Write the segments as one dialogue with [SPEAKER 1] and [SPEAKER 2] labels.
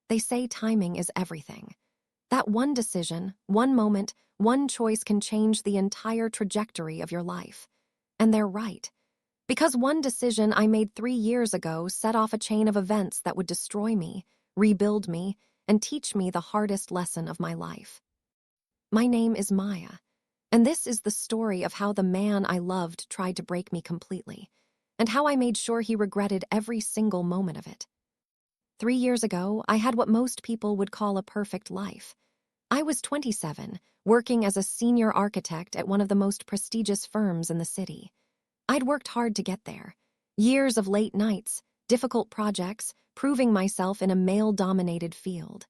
[SPEAKER 1] They say timing is everything. That one decision, one moment, one choice can change the entire trajectory of your life. And they're right. Because one decision I made 3 years ago set off a chain of events that would destroy me, rebuild me, and teach me the hardest lesson of my life. My name is Maya, and this is the story of how the man I loved tried to break me completely, and how I made sure he regretted every single moment of it. 3 years ago, I had what most people would call a perfect life. I was 27, working as a senior architect at one of the most prestigious firms in the city. I'd worked hard to get there. Years of late nights, difficult projects, proving myself in a male-dominated field.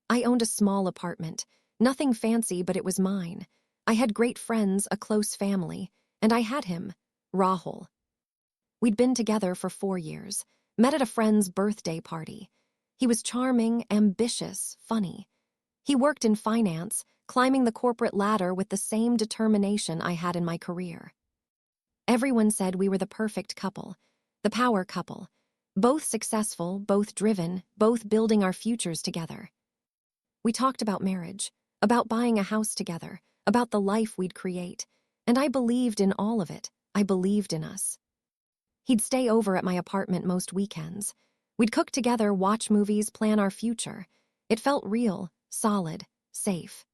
[SPEAKER 1] I owned a small apartment, nothing fancy, but it was mine. I had great friends, a close family, and I had him, Rahul. We'd been together for 4 years, met at a friend's birthday party. He was charming, ambitious, funny. He worked in finance, climbing the corporate ladder with the same determination I had in my career. Everyone said we were the perfect couple, the power couple, both successful, both driven, both building our futures together. We talked about marriage, about buying a house together, about the life we'd create, and I believed in all of it. I believed in us. He'd stay over at my apartment most weekends. We'd cook together, watch movies, plan our future. It felt real, solid, safe.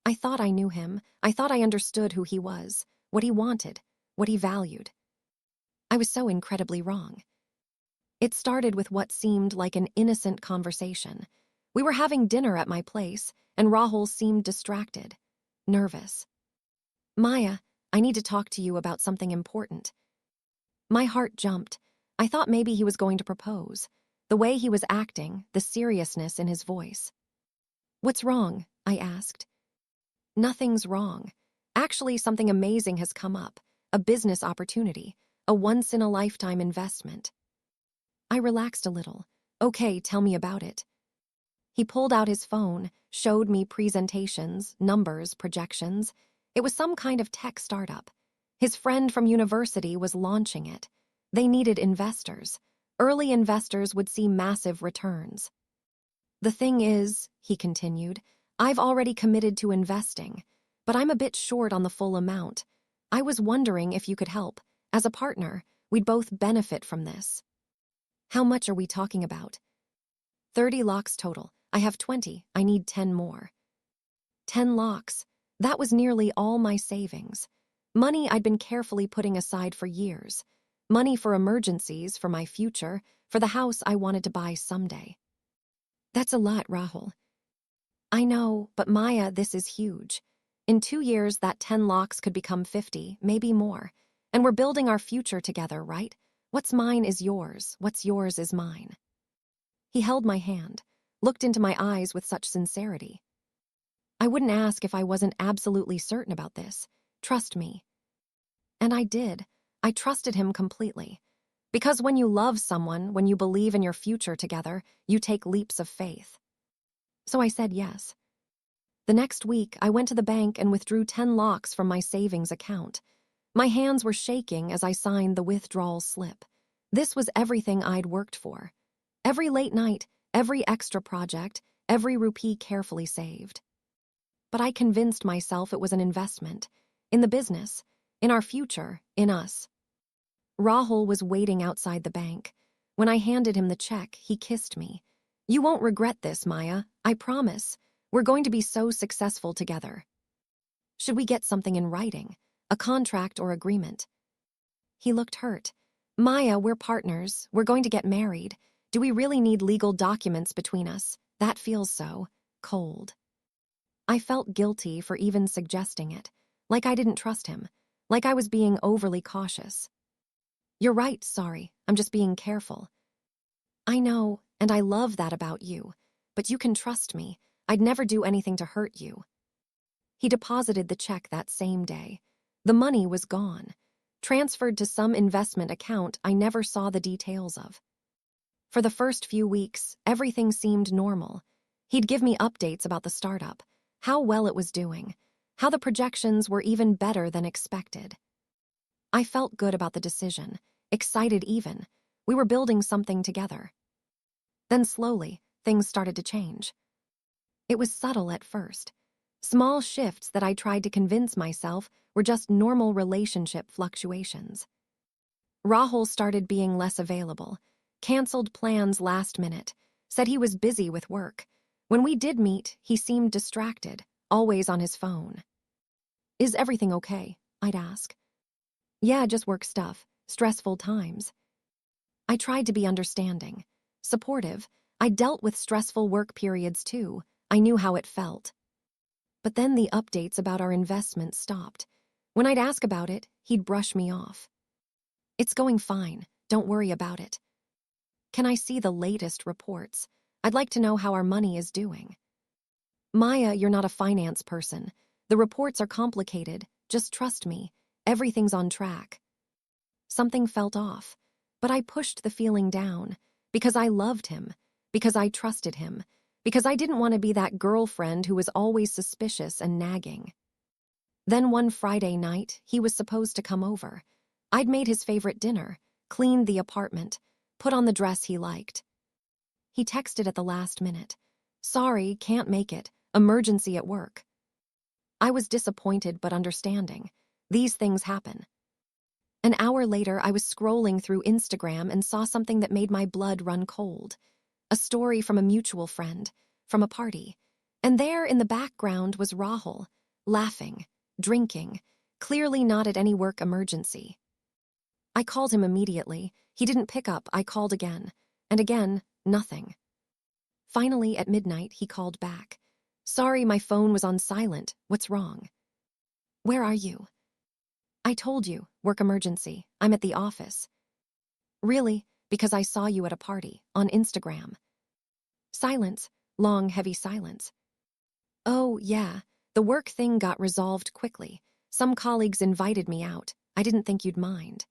[SPEAKER 1] I thought I knew him. I thought I understood who he was, what he wanted, what he valued. I was so incredibly wrong. It started with what seemed like an innocent conversation. We were having dinner at my place, and Rahul seemed distracted, nervous. "Maya, I need to talk to you about something important." My heart jumped. I thought maybe he was going to propose. The way he was acting, the seriousness in his voice. "What's wrong?" I asked. "Nothing's wrong. Actually, something amazing has come up. A business opportunity, a once-in-a-lifetime investment." I relaxed a little. "Okay, tell me about it." He pulled out his phone, showed me presentations, numbers, projections. It was some kind of tech startup. His friend from university was launching it. They needed investors. Early investors would see massive returns. "The thing is," he continued, "I've already committed to investing, but I'm a bit short on the full amount. I was wondering if you could help. As a partner, we'd both benefit from this." "How much are we talking about?" 30 lakhs total. I have 20. I need 10 more. 10 lakhs. That was nearly all my savings. Money I'd been carefully putting aside for years. Money for emergencies, for my future, for the house I wanted to buy someday. "That's a lot, Rahul." "I know, but Maya, this is huge. In 2 years, that 10 lakhs could become 50, maybe more. And we're building our future together, right? What's mine is yours. What's yours is mine." He held my hand, looked into my eyes with such sincerity. "I wouldn't ask if I wasn't absolutely certain about this. Trust me." And I did. I trusted him completely. Because when you love someone, when you believe in your future together, you take leaps of faith. So I said yes. The next week, I went to the bank and withdrew 10 lakhs from my savings account. My hands were shaking as I signed the withdrawal slip. This was everything I'd worked for. Every late night, every extra project, every rupee carefully saved. But I convinced myself it was an investment. In the business, in our future, in us. Rahul was waiting outside the bank. When I handed him the check, he kissed me. "You won't regret this, Maya. I promise. We're going to be so successful together." "Should we get something in writing? A contract or agreement?" He looked hurt. "Maya, we're partners. We're going to get married. Do we really need legal documents between us? That feels so cold." I felt guilty for even suggesting it, like I didn't trust him, like I was being overly cautious. "You're right, sorry. I'm just being careful." "I know, and I love that about you, but you can trust me. I'd never do anything to hurt you." He deposited the check that same day. The money was gone, transferred to some investment account I never saw the details of. For the first few weeks, everything seemed normal. He'd give me updates about the startup, how well it was doing, how the projections were even better than expected. I felt good about the decision, excited even. We were building something together. Then slowly, things started to change. It was subtle at first. Small shifts that I tried to convince myself were just normal relationship fluctuations. Rahul started being less available, canceled plans last minute, said he was busy with work. When we did meet, he seemed distracted, always on his phone. "Is everything okay?" I'd ask. "Yeah, just work stuff, stressful times." I tried to be understanding, supportive. I dealt with stressful work periods too. I knew how it felt. But then the updates about our investment stopped. When I'd ask about it, he'd brush me off. "It's going fine. Don't worry about it." "Can I see the latest reports? I'd like to know how our money is doing." "Maya, you're not a finance person. The reports are complicated. Just trust me. Everything's on track." Something felt off, but I pushed the feeling down because I loved him, because I trusted him, because I didn't want to be that girlfriend who was always suspicious and nagging. Then one Friday night, he was supposed to come over. I'd made his favorite dinner, cleaned the apartment, put on the dress he liked. He texted at the last minute. "Sorry, can't make it. Emergency at work." I was disappointed but understanding. These things happen. An hour later, I was scrolling through Instagram and saw something that made my blood run cold. A story from a mutual friend, from a party. And there in the background was Rahul, laughing, drinking, clearly not at any work emergency. I called him immediately. He didn't pick up. I called again. And again, nothing. Finally, at midnight, he called back. "Sorry, my phone was on silent. What's wrong?" "Where are you?" "I told you, work emergency. I'm at the office." "Really? Because I saw you at a party, on Instagram." Silence, long, heavy silence. "Oh, yeah, the work thing got resolved quickly. Some colleagues invited me out. I didn't think you'd mind."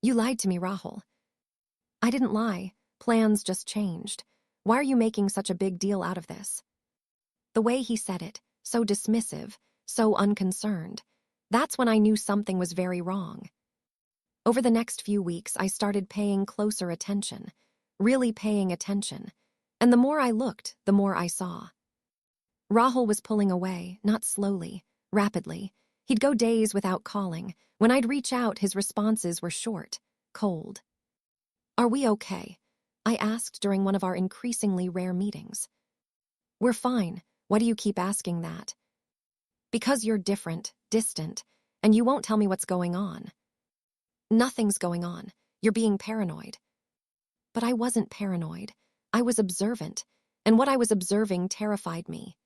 [SPEAKER 1] "You lied to me, Rahul." "I didn't lie. Plans just changed. Why are you making such a big deal out of this?" The way he said it, so dismissive, so unconcerned. That's when I knew something was very wrong. Over the next few weeks, I started paying closer attention, really paying attention. And the more I looked, the more I saw. Rahul was pulling away, not slowly, rapidly. He'd go days without calling. When I'd reach out, his responses were short, cold. "Are we okay?" I asked during one of our increasingly rare meetings. "We're fine. Why do you keep asking that?" "Because you're different, distant, and you won't tell me what's going on." "Nothing's going on. You're being paranoid." But I wasn't paranoid. I was observant, and what I was observing terrified me.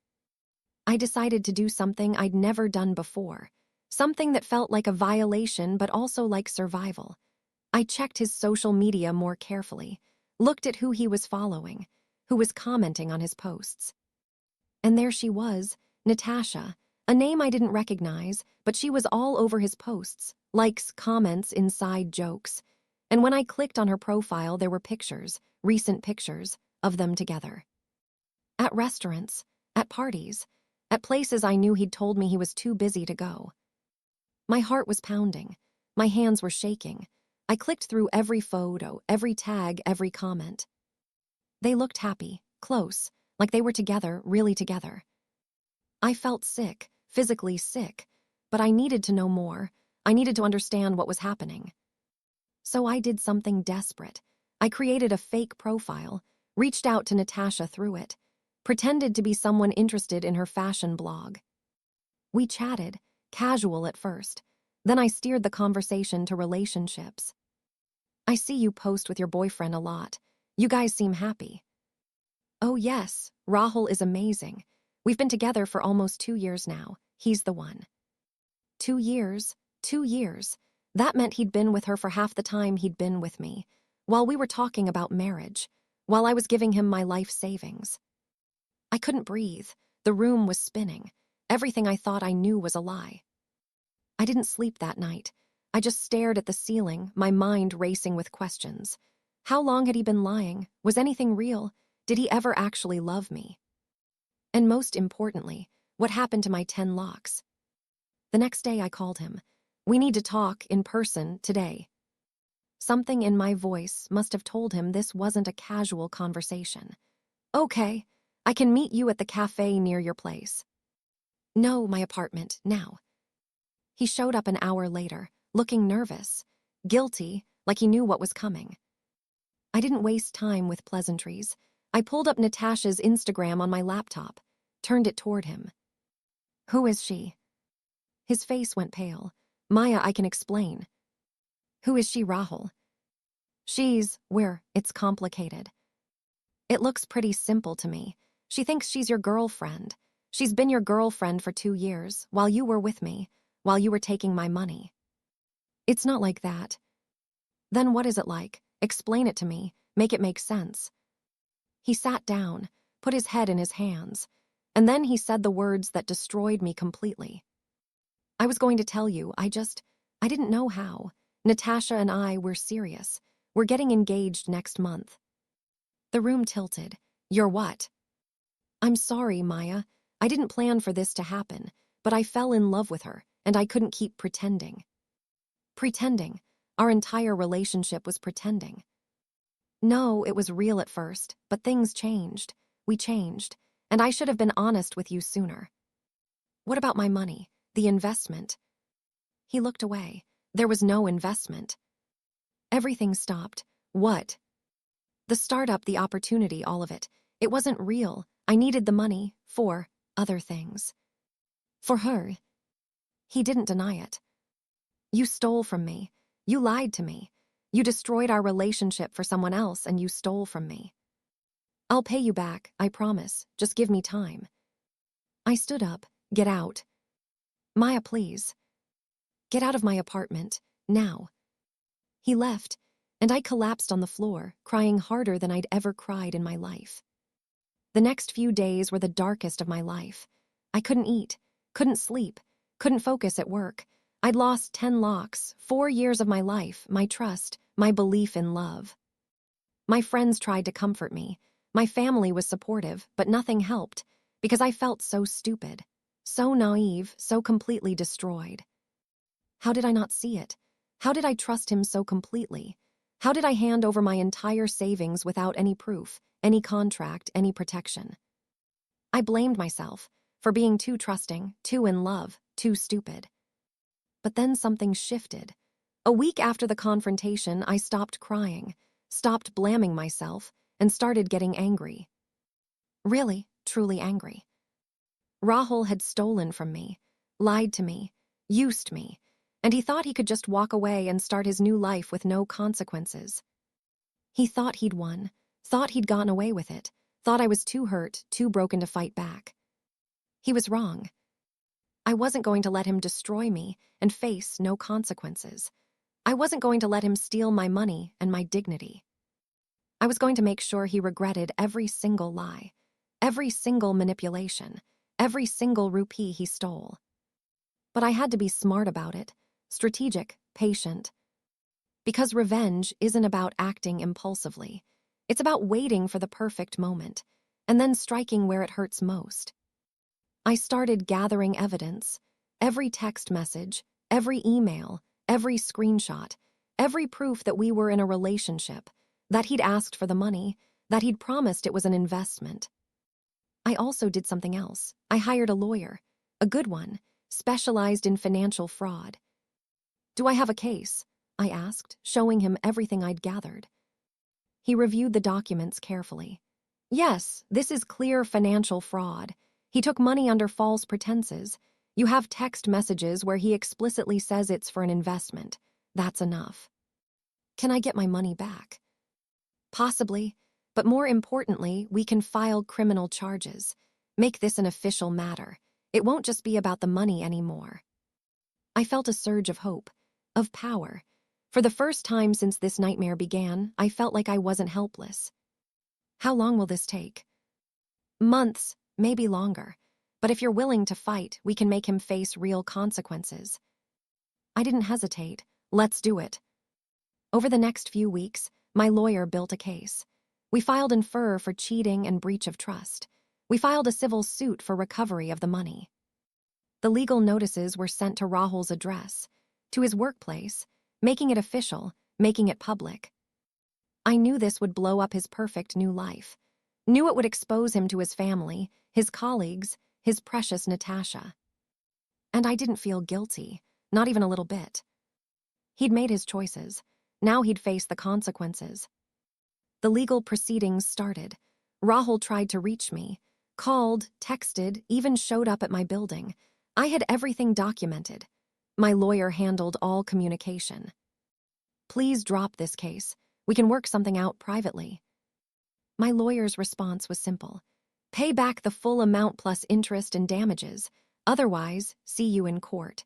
[SPEAKER 1] I decided to do something I'd never done before, something that felt like a violation but also like survival. I checked his social media more carefully, looked at who he was following, who was commenting on his posts. And there she was, Natasha, a name I didn't recognize, but she was all over his posts, likes, comments, inside jokes. And when I clicked on her profile, there were pictures, recent pictures, of them together. At restaurants, at parties, at places I knew he'd told me he was too busy to go. My heart was pounding. My hands were shaking. I clicked through every photo, every tag, every comment. They looked happy, close, like they were together, really together. I felt sick, physically sick, but I needed to know more. I needed to understand what was happening. So I did something desperate. I created a fake profile, reached out to Natasha through it, pretended to be someone interested in her fashion blog. We chatted, casual at first. Then I steered the conversation to relationships. "I see you post with your boyfriend a lot. You guys seem happy." "Oh yes, Rahul is amazing. We've been together for almost 2 years now. He's the one." 2 years, 2 years. That meant he'd been with her for half the time he'd been with me, while we were talking about marriage, while I was giving him my life savings. I couldn't breathe. The room was spinning. Everything I thought I knew was a lie. I didn't sleep that night. I just stared at the ceiling, my mind racing with questions. How long had he been lying? Was anything real? Did he ever actually love me? And most importantly, what happened to my 10 lakhs? The next day I called him. "We need to talk in person today." Something in my voice must have told him this wasn't a casual conversation. Okay, I can meet you at the cafe near your place. No, my apartment, now. He showed up an hour later, looking nervous, guilty, like he knew what was coming. I didn't waste time with pleasantries. I pulled up Natasha's Instagram on my laptop, turned it toward him. Who is she? His face went pale. Maya, I can explain. Who is she, Rahul? It's complicated. It looks pretty simple to me. She thinks she's your girlfriend. She's been your girlfriend for 2 years, while you were with me, while you were taking my money. It's not like that. Then what is it like? Explain it to me. Make it make sense. He sat down, put his head in his hands, and then he said the words that destroyed me completely. I was going to tell you, I didn't know how. Natasha and I were serious. We're getting engaged next month. The room tilted. You're what? I'm sorry, Maya. I didn't plan for this to happen, but I fell in love with her, and I couldn't keep pretending. Pretending. Our entire relationship was pretending. No, it was real at first, but things changed. We changed, and I should have been honest with you sooner. What about my money? The investment? He looked away. There was no investment. Everything stopped. What? The startup, the opportunity, all of it. It wasn't real. I needed the money for other things. For her. He didn't deny it. You stole from me. You lied to me. You destroyed our relationship for someone else and you stole from me. I'll pay you back, I promise. Just give me time. I stood up. Get out. Maya, please. Get out of my apartment, now. He left, and I collapsed on the floor, crying harder than I'd ever cried in my life. The next few days were the darkest of my life. I couldn't eat, couldn't sleep, couldn't focus at work. I'd lost 10 lakhs, 4 years of my life, my trust, my belief in love. My friends tried to comfort me. My family was supportive, but nothing helped, because I felt so stupid, so naive, so completely destroyed. How did I not see it? How did I trust him so completely? How did I hand over my entire savings without any proof, any contract, any protection? I blamed myself for being too trusting, too in love, too stupid. But then something shifted. A week after the confrontation, I stopped crying, stopped blaming myself, and started getting angry. Really, truly angry. Rahul had stolen from me, lied to me, used me, and he thought he could just walk away and start his new life with no consequences. He thought he'd won, thought he'd gotten away with it, thought I was too hurt, too broken to fight back. He was wrong. I wasn't going to let him destroy me and face no consequences. I wasn't going to let him steal my money and my dignity. I was going to make sure he regretted every single lie, every single manipulation, every single rupee he stole. But I had to be smart about it, strategic, patient. Because revenge isn't about acting impulsively. It's about waiting for the perfect moment, and then striking where it hurts most. I started gathering evidence, every text message, every email, every screenshot, every proof that we were in a relationship, that he'd asked for the money, that he'd promised it was an investment. I also did something else. I hired a lawyer, a good one, specialized in financial fraud. Do I have a case? I asked, showing him everything I'd gathered. He reviewed the documents carefully. Yes, this is clear financial fraud. He took money under false pretenses. You have text messages where he explicitly says it's for an investment. That's enough. Can I get my money back? Possibly, but more importantly, we can file criminal charges. Make this an official matter. It won't just be about the money anymore. I felt a surge of hope, of power. For the first time since this nightmare began, I felt like I wasn't helpless. How long will this take? Months, maybe longer. But if you're willing to fight, we can make him face real consequences. I didn't hesitate. Let's do it. Over the next few weeks, my lawyer built a case. We filed in fur for cheating and breach of trust. We filed a civil suit for recovery of the money. The legal notices were sent to Rahul's address, to his workplace, making it official, making it public. I knew this would blow up his perfect new life. Knew it would expose him to his family, his colleagues, his precious Natasha. And I didn't feel guilty, not even a little bit. He'd made his choices. Now he'd face the consequences. The legal proceedings started. Rahul tried to reach me. Called, texted, even showed up at my building. I had everything documented. My lawyer handled all communication. Please drop this case. We can work something out privately. My lawyer's response was simple. Pay back the full amount plus interest and damages. Otherwise, see you in court.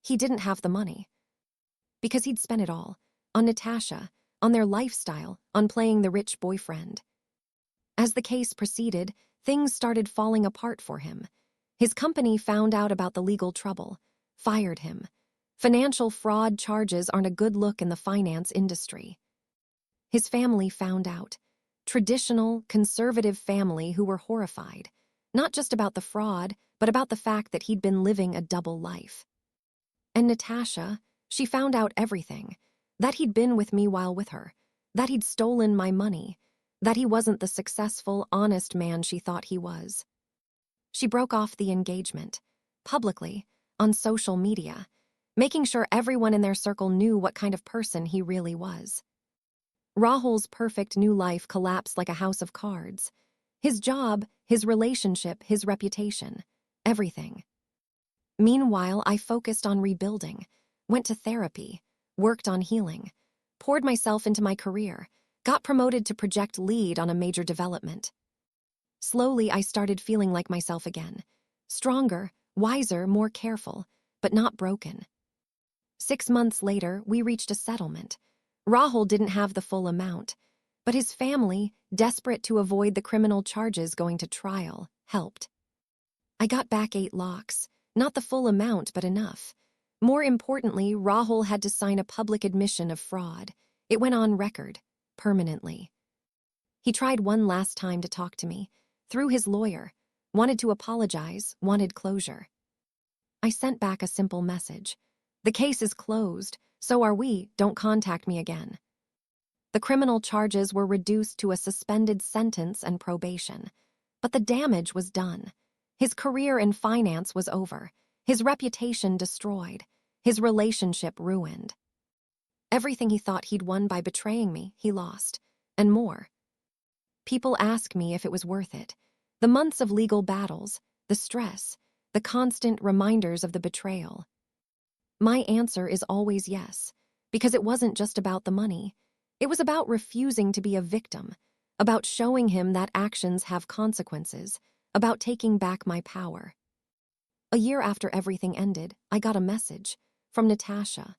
[SPEAKER 1] He didn't have the money. Because he'd spent it all. On Natasha, on their lifestyle, on playing the rich boyfriend. As the case proceeded, things started falling apart for him. His company found out about the legal trouble, fired him. Financial fraud charges aren't a good look in the finance industry. His family found out. Traditional, conservative family who were horrified, not just about the fraud, but about the fact that he'd been living a double life. And Natasha, she found out everything, that he'd been with me while with her, that he'd stolen my money, that he wasn't the successful, honest man she thought he was. She broke off the engagement, publicly, on social media, making sure everyone in their circle knew what kind of person he really was. Rahul's perfect new life collapsed like a house of cards. His job, his relationship, his reputation, everything. Meanwhile, I focused on rebuilding, went to therapy, worked on healing, poured myself into my career, got promoted to project lead on a major development. Slowly, I started feeling like myself again. Stronger, wiser, more careful, but not broken. 6 months later, we reached a settlement. Rahul didn't have the full amount, but his family, desperate to avoid the criminal charges going to trial, helped. I got back 8 lakhs, not the full amount, but enough. More importantly, Rahul had to sign a public admission of fraud. It went on record, permanently. He tried one last time to talk to me, through his lawyer, wanted to apologize, wanted closure. I sent back a simple message. The case is closed, so are we, don't contact me again. The criminal charges were reduced to a suspended sentence and probation. But the damage was done. His career in finance was over, his reputation destroyed, his relationship ruined. Everything he thought he'd won by betraying me, he lost, and more. People ask me if it was worth it. The months of legal battles, the stress, the constant reminders of the betrayal. My answer is always yes, because it wasn't just about the money. It was about refusing to be a victim, about showing him that actions have consequences, about taking back my power. A year after everything ended, I got a message from Natasha.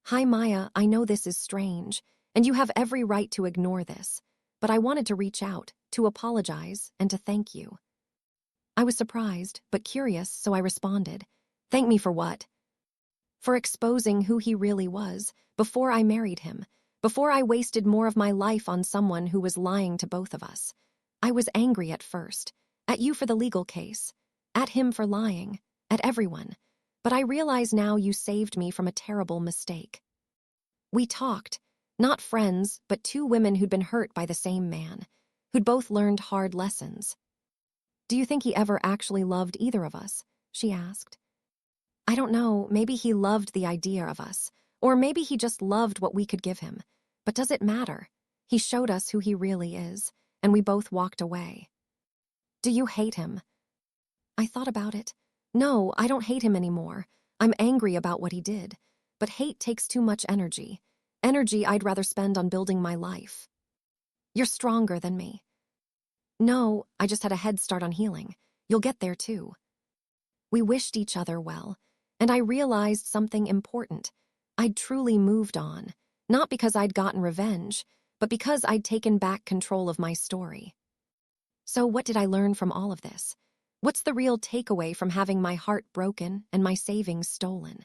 [SPEAKER 1] Hi Maya, I know this is strange, and you have every right to ignore this, but I wanted to reach out, to apologize, and to thank you. I was surprised, but curious, so I responded. Thank me for what? For exposing who he really was, before I married him, before I wasted more of my life on someone who was lying to both of us. I was angry at first, at you for the legal case, at him for lying, at everyone, but I realize now you saved me from a terrible mistake. We talked, not friends, but 2 women who'd been hurt by the same man, who'd both learned hard lessons. Do you think he ever actually loved either of us? She asked. I don't know, maybe he loved the idea of us, or maybe he just loved what we could give him. But does it matter? He showed us who he really is, and we both walked away. Do you hate him? I thought about it. No, I don't hate him anymore. I'm angry about what he did. But hate takes too much energy. Energy I'd rather spend on building my life. You're stronger than me. No, I just had a head start on healing. You'll get there too. We wished each other well, and I realized something important. I'd truly moved on, not because I'd gotten revenge, but because I'd taken back control of my story. So what did I learn from all of this? What's the real takeaway from having my heart broken and my savings stolen?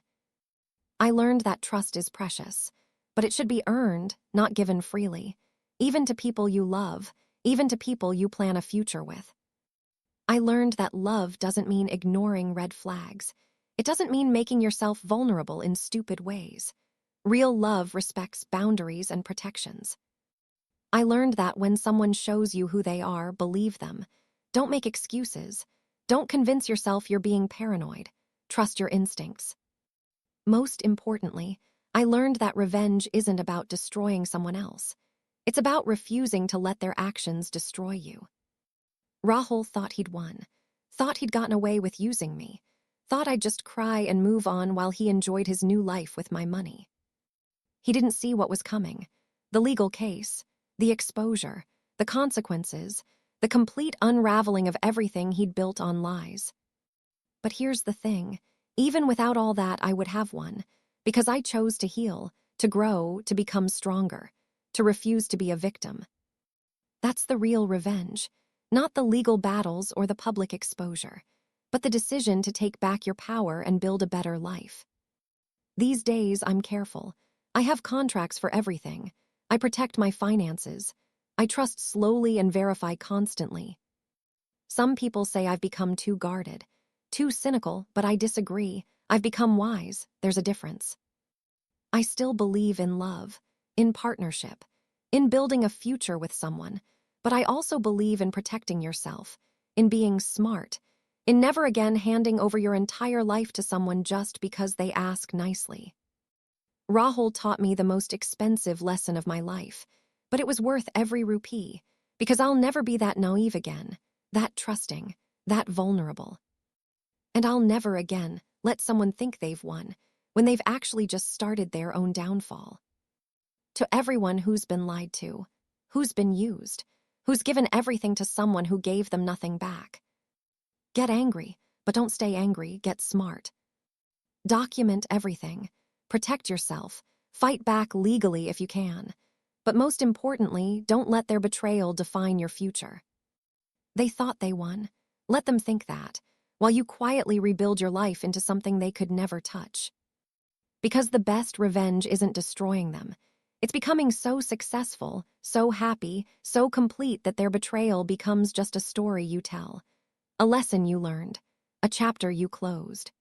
[SPEAKER 1] I learned that trust is precious, but it should be earned, not given freely, even to people you love, even to people you plan a future with. I learned that love doesn't mean ignoring red flags. It doesn't mean making yourself vulnerable in stupid ways. Real love respects boundaries and protections. I learned that when someone shows you who they are, believe them. Don't make excuses. Don't convince yourself you're being paranoid. Trust your instincts. Most importantly, I learned that revenge isn't about destroying someone else. It's about refusing to let their actions destroy you. Rahul thought he'd won, thought he'd gotten away with using me, thought I'd just cry and move on while he enjoyed his new life with my money. He didn't see what was coming: the legal case, the exposure, the consequences, the complete unraveling of everything he'd built on lies. But here's the thing: even without all that, I would have won, because I chose to heal, to grow, to become stronger, to refuse to be a victim. That's the real revenge, not the legal battles or the public exposure, but the decision to take back your power and build a better life. These days, I'm careful. I have contracts for everything. I protect my finances. I trust slowly and verify constantly. Some people say I've become too guarded, too cynical, but I disagree. I've become wise. There's a difference. I still believe in love, in partnership, in building a future with someone, but I also believe in protecting yourself, in being smart, in never again handing over your entire life to someone just because they ask nicely. Rahul taught me the most expensive lesson of my life, but it was worth every rupee, because I'll never be that naive again, that trusting, that vulnerable. And I'll never again let someone think they've won when they've actually just started their own downfall. To everyone who's been lied to, who's been used, who's given everything to someone who gave them nothing back: get angry, but don't stay angry, get smart. Document everything, protect yourself, fight back legally if you can. But most importantly, don't let their betrayal define your future. They thought they won. Let them think that, while you quietly rebuild your life into something they could never touch. Because the best revenge isn't destroying them. It's becoming so successful, so happy, so complete that their betrayal becomes just a story you tell, a lesson you learned, a chapter you closed.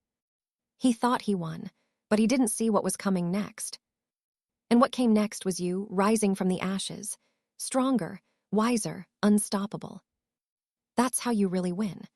[SPEAKER 1] He thought he won, but he didn't see what was coming next. And what came next was you rising from the ashes, stronger, wiser, unstoppable. That's how you really win.